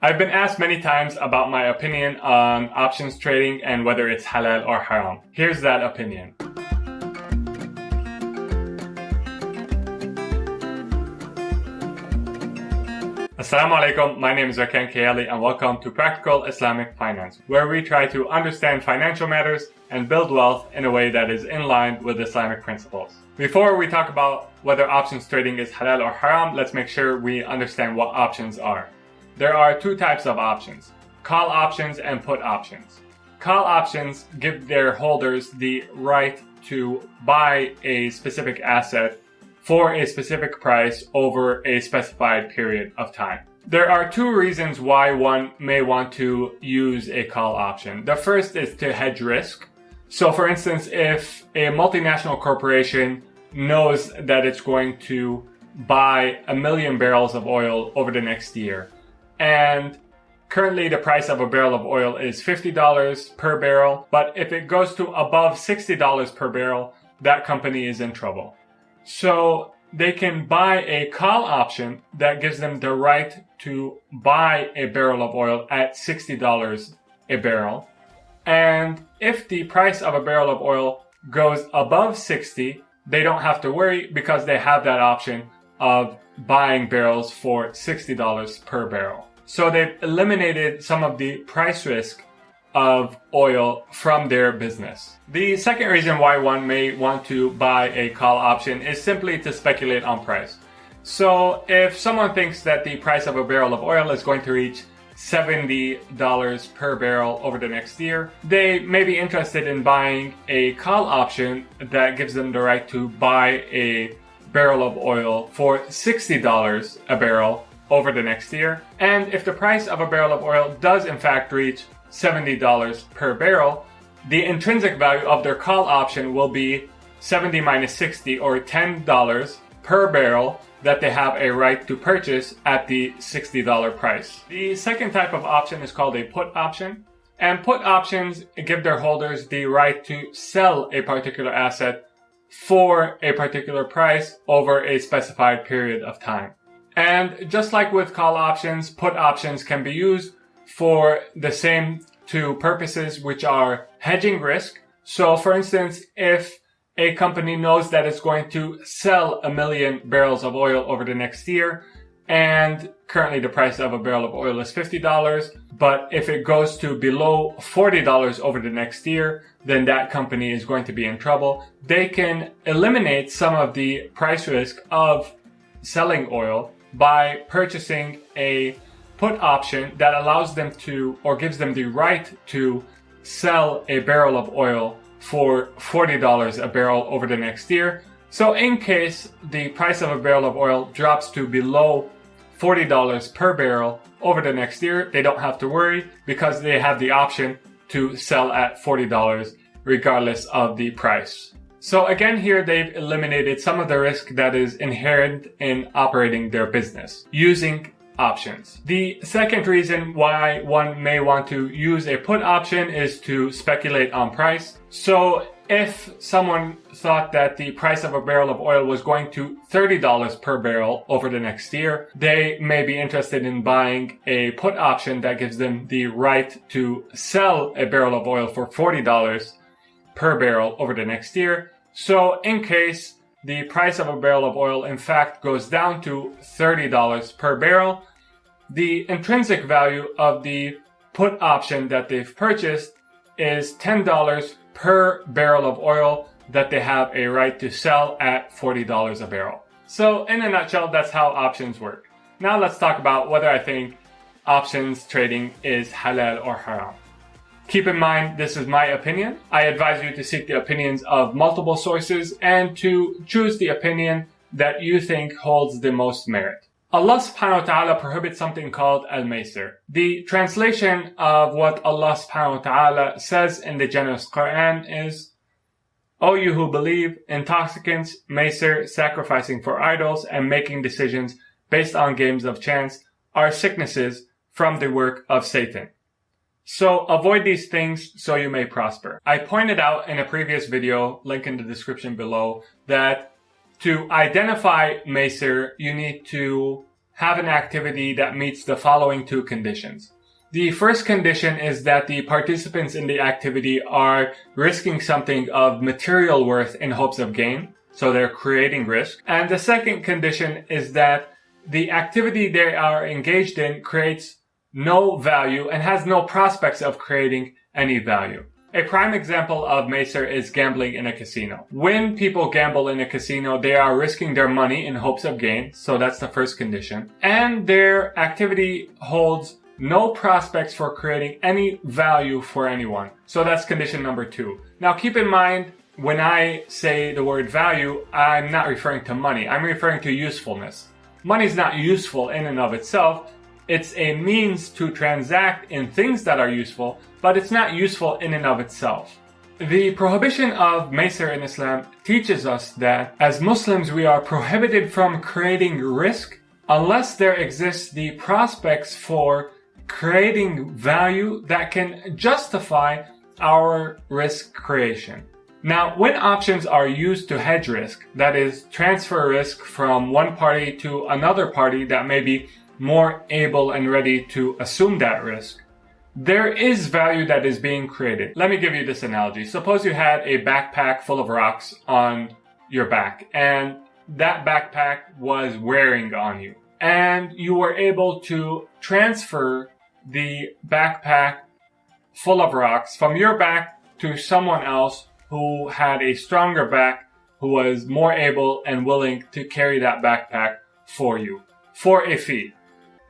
I've been asked many times about my opinion on options trading and whether it's halal or haram. Here's that opinion. Assalamu alaikum, my name is Rakan Kayali and welcome to Practical Islamic Finance, where we try to understand financial matters and build wealth in a way that is in line with Islamic principles. Before we talk about whether options trading is halal or haram, let's make sure we understand what options are. There are two types of options, call options and put options. Call options give their holders the right to buy a specific asset for a specific price over a specified period of time. There are two reasons why one may want to use a call option. The first is to hedge risk. So for instance, if a multinational corporation knows that it's going to buy 1 million barrels of oil over the next year, and currently the price of a barrel of oil is $50 per barrel, but if it goes to above $60 per barrel, that company is in trouble. So they can buy a call option that gives them the right to buy a barrel of oil at $60 a barrel. And if the price of a barrel of oil goes above 60, they don't have to worry because they have that option of buying barrels for $60 per barrel. So they've eliminated some of the price risk of oil from their business. The second reason why one may want to buy a call option is simply to speculate on price. So if someone thinks that the price of a barrel of oil is going to reach $70 per barrel over the next year, they may be interested in buying a call option that gives them the right to buy a barrel of oil for $60 a barrel over the next year. And if the price of a barrel of oil does in fact reach $70 per barrel, the intrinsic value of their call option will be 70 minus 60 or $10 per barrel that they have a right to purchase at the $60 price. The second type of option is called a put option. And put options give their holders the right to sell a particular asset for a particular price over a specified period of time. And just like with call options, put options can be used for the same two purposes, which are hedging risk. So for instance, if a company knows that it's going to sell 1 million barrels of oil over the next year, and currently the price of a barrel of oil is $50, but if it goes to below $40 over the next year, then that company is going to be in trouble. They can eliminate some of the price risk of selling oil by purchasing a put option that allows them to, or gives them the right to sell a barrel of oil for $40 a barrel over the next year. So in case the price of a barrel of oil drops to below $40 per barrel over the next year, they don't have to worry because they have the option to sell at $40 regardless of the price. So again, here they've eliminated some of the risk that is inherent in operating their business using options. The second reason why one may want to use a put option is to speculate on price. So if someone thought that the price of a barrel of oil was going to $30 per barrel over the next year, they may be interested in buying a put option that gives them the right to sell a barrel of oil for $40 per barrel over the next year. So in case the price of a barrel of oil in fact goes down to $30 per barrel, the intrinsic value of the put option that they've purchased is $10 per barrel of oil that they have a right to sell at $40 a barrel. So in a nutshell, that's how options work. Now let's talk about whether I think options trading is halal or haram. Keep in mind, this is my opinion. I advise you to seek the opinions of multiple sources and to choose the opinion that you think holds the most merit. Allah subhanahu wa ta'ala prohibits something called al-maysir. The translation of what Allah subhanahu wa ta'ala says in the generous Quran is, O you who believe, intoxicants, maysir, sacrificing for idols, and making decisions based on games of chance are sicknesses from the work of Satan. So avoid these things so you may prosper. I pointed out in a previous video, link in the description below, that to identify maysir, you need to have an activity that meets the following two conditions. The first condition is that the participants in the activity are risking something of material worth in hopes of gain, so they're creating risk. And the second condition is that the activity they are engaged in creates no value and has no prospects of creating any value. A prime example of Macer is gambling in a casino. When people gamble in a casino, they are risking their money in hopes of gain, so that's the first condition. And their activity holds no prospects for creating any value for anyone. So that's condition number 2. Now keep in mind, when I say the word value, I'm not referring to money. I'm referring to usefulness. Money is not useful in and of itself. It's a means to transact in things that are useful, but it's not useful in and of itself. The prohibition of Macer in Islam teaches us that as Muslims we are prohibited from creating risk unless there exists the prospects for creating value that can justify our risk creation. Now, when options are used to hedge risk, that is, transfer risk from one party to another party that may be more able and ready to assume that risk, there is value that is being created. Let me give you this analogy. Suppose you had a backpack full of rocks on your back, and that backpack was wearing on you, and you were able to transfer the backpack full of rocks from your back to someone else who had a stronger back, who was more able and willing to carry that backpack for you for a fee.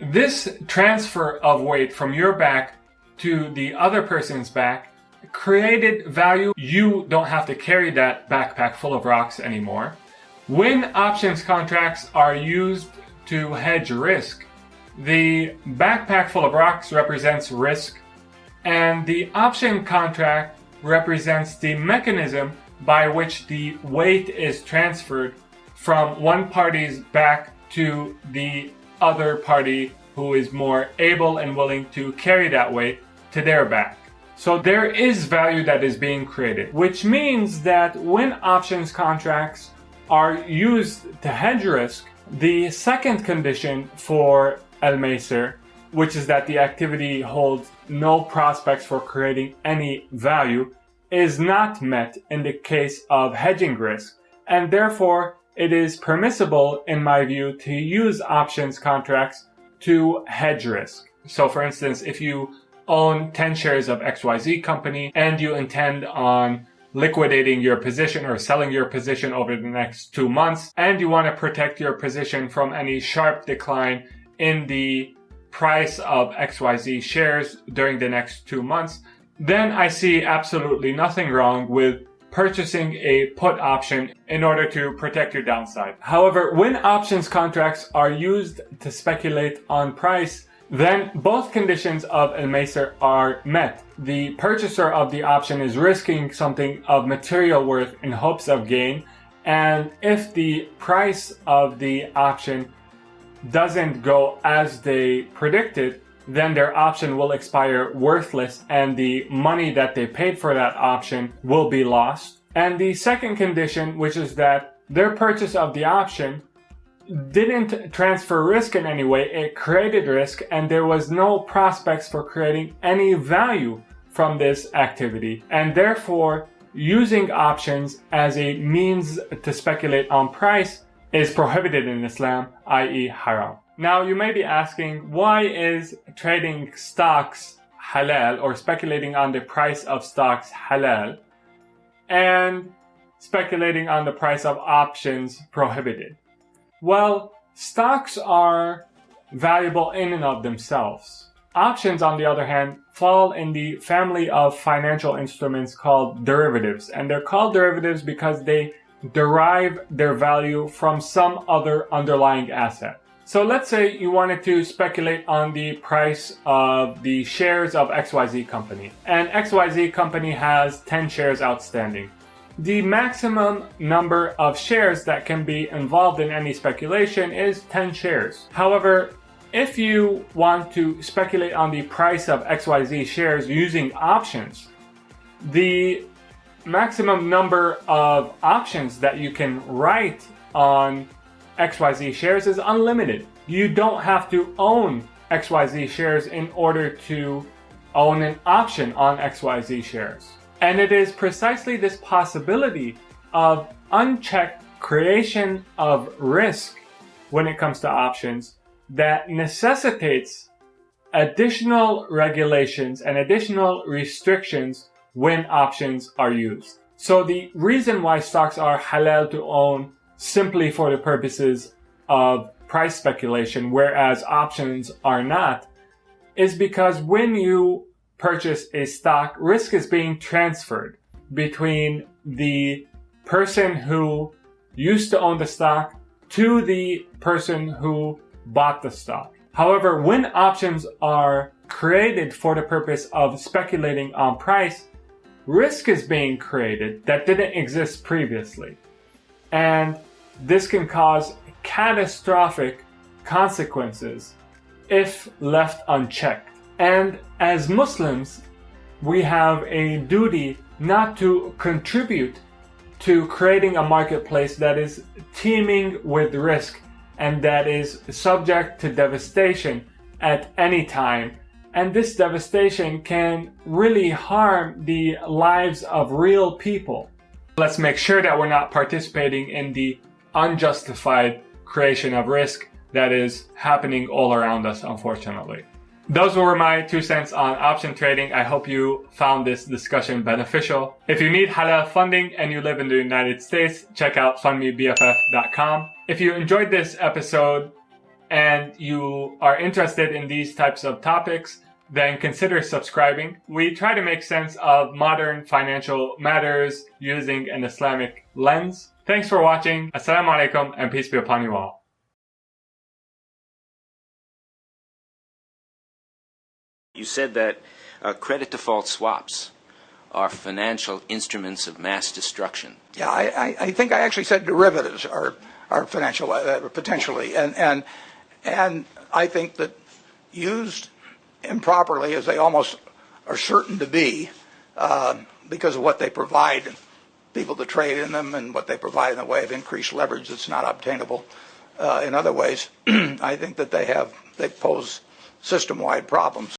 This transfer of weight from your back to the other person's back created value. You don't have to carry that backpack full of rocks anymore. When options contracts are used to hedge risk, the backpack full of rocks represents risk, and the option contract represents the mechanism by which the weight is transferred from one party's back to the other party who is more able and willing to carry that weight to their back. So there is value that is being created, which means that when options contracts are used to hedge risk, the second condition for Al-Macer, which is that the activity holds no prospects for creating any value, is not met in the case of hedging risk, and therefore it is permissible, in my view, to use options contracts to hedge risk. So for instance, if you own 10 shares of XYZ company and you intend on liquidating your position or selling your position over the next 2 months, and you want to protect your position from any sharp decline in the price of XYZ shares during the next 2 months, then I see absolutely nothing wrong with purchasing a put option in order to protect your downside. However, when options contracts are used to speculate on price, then both conditions of Al-Macer are met. The purchaser of the option is risking something of material worth in hopes of gain, and if the price of the option doesn't go as they predicted, then their option will expire worthless and the money that they paid for that option will be lost. And the second condition, which is that their purchase of the option didn't transfer risk in any way, it created risk, and there was no prospects for creating any value from this activity. And therefore, using options as a means to speculate on price is prohibited in Islam, i.e. haram. Now you may be asking, why is trading stocks halal, or speculating on the price of stocks halal, and speculating on the price of options prohibited? Well, stocks are valuable in and of themselves. Options, on the other hand, fall in the family of financial instruments called derivatives, and they're called derivatives because they derive their value from some other underlying asset. So let's say you wanted to speculate on the price of the shares of XYZ company, and XYZ company has 10 shares outstanding. The maximum number of shares that can be involved in any speculation is 10 shares. However, if you want to speculate on the price of XYZ shares using options, the maximum number of options that you can write on XYZ shares is unlimited. you don't have to own XYZ shares in order to own an option on XYZ shares. And it is precisely this possibility of unchecked creation of risk when it comes to options that necessitates additional regulations and additional restrictions when options are used. So the reason why stocks are halal to own simply for the purposes of price speculation, whereas options are not, is because when you purchase a stock, risk is being transferred between the person who used to own the stock to the person who bought the stock. However, when options are created for the purpose of speculating on price, risk is being created that didn't exist previously. And this can cause catastrophic consequences if left unchecked. And as Muslims, we have a duty not to contribute to creating a marketplace that is teeming with risk and that is subject to devastation at any time. And this devastation can really harm the lives of real people. Let's make sure that we're not participating in the unjustified creation of risk that is happening all around us, unfortunately. Those were my 2 cents on option trading. I hope you found this discussion beneficial. If you need halal funding and you live in the United States, check out fundmebff.com. If you enjoyed this episode and you are interested in these types of topics, then consider subscribing. We try to make sense of modern financial matters using an Islamic lens. Thanks for watching. Assalamu alaikum and peace be upon you all. You said that credit default swaps are financial instruments of mass destruction. Yeah, I think I actually said derivatives are financial potentially, and I think that used improperly, as they almost are certain to be, because of what they provide people to trade in them and what they provide in the way of increased leverage that's not obtainable in other ways, I think that they pose system-wide problems.